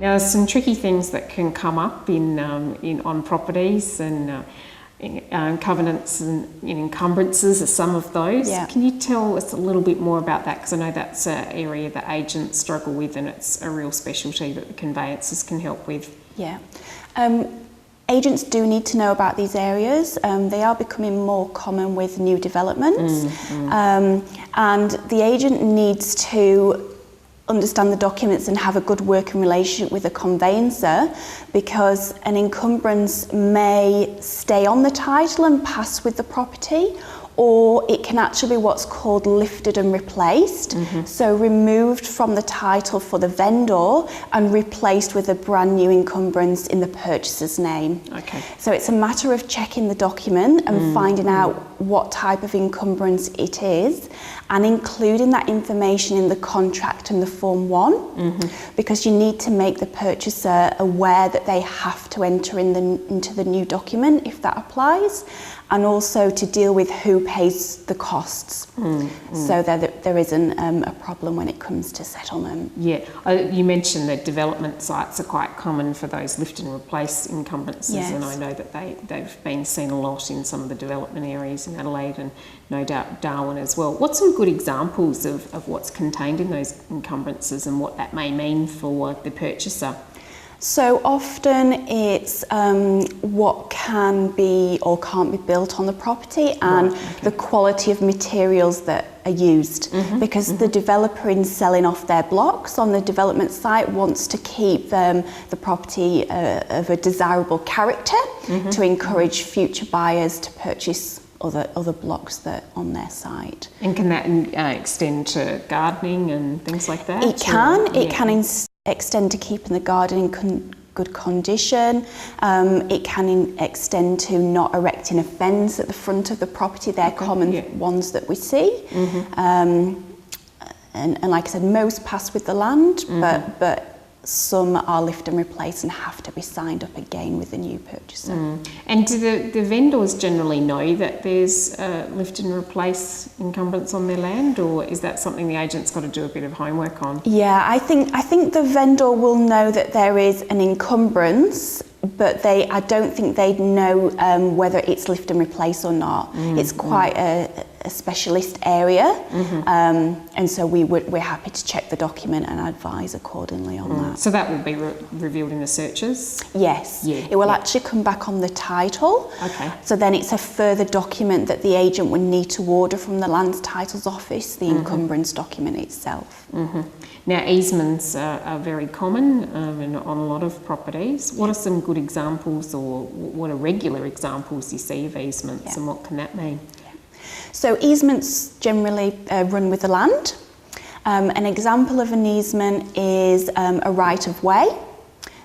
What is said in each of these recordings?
Now, there's some tricky things that can come up on properties, and covenants and encumbrances are some of those. Yeah. Can you tell us a little bit more about that? Because I know that's an area that agents struggle with, and it's a real specialty that the conveyancers can help with. Yeah. Agents do need to know about these areas. They are becoming more common with new developments. And the agent needs to understand the documents and have a good working relationship with a conveyancer, because an encumbrance may stay on the title and pass with the property, or it can actually be what's called lifted and replaced. So removed from the title for the vendor and replaced with a brand new encumbrance in the purchaser's name. Okay. So it's a matter of checking the document and finding out what type of encumbrance it is, and including that information in the contract and the Form 1, because you need to make the purchaser aware that they have to enter into the new document if that applies, and also to deal with who pays the costs, so that there isn't a problem when it comes to settlement. Yeah, you mentioned that development sites are quite common for those lift and replace encumbrances, Yes. and I know that they've been seen a lot in some of the development areas in Adelaide, and no doubt Darwin as well. What's some good examples of what's contained in those encumbrances and what that may mean for the purchaser? So often it's what can be or can't be built on the property, and the quality of materials that are used, because the developer, in selling off their blocks on the development site, wants to keep the property of a desirable character to encourage future buyers to purchase other blocks that are on their site. And can that extend to gardening and things like that? It can. It can extend to keeping the garden in good condition. It can extend to not erecting a fence at the front of the property. They're common ones that we see. And like I said, most pass with the land, but some are lift and replace and have to be signed up again with the new purchaser. And do the vendors generally know that there's lift and replace encumbrance on their land, or is that something the agent's got to do a bit of homework on? Yeah, I think the vendor will know that there is an encumbrance, but I don't think they'd know whether it's lift and replace or not. It's quite a specialist area, and so we're happy to check the document and advise accordingly on that. So that will be revealed in the searches? Yes, it will actually come back on the title. Okay. So then it's a further document that the agent would need to order from the Land Titles Office, the encumbrance document itself. Now, easements are very common on a lot of properties. What are some good examples, or what are regular examples you see of easements, and what can that mean? So easements generally run with the land. An example of an easement is a right-of-way.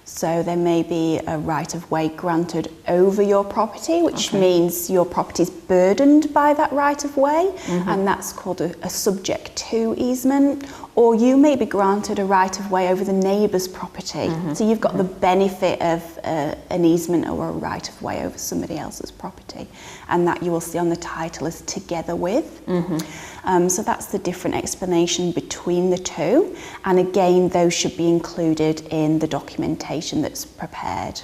So there may be a right-of-way granted over your property, which means your property is burdened by that right-of-way, and that's called a subject-to easement. Or you may be granted a right-of-way over the neighbour's property. So you've got the benefit of an easement or a right-of-way over somebody else's property, and that you will see on the title as together with. So that's the different explanation between the two, and again those should be included in the documentation that's prepared.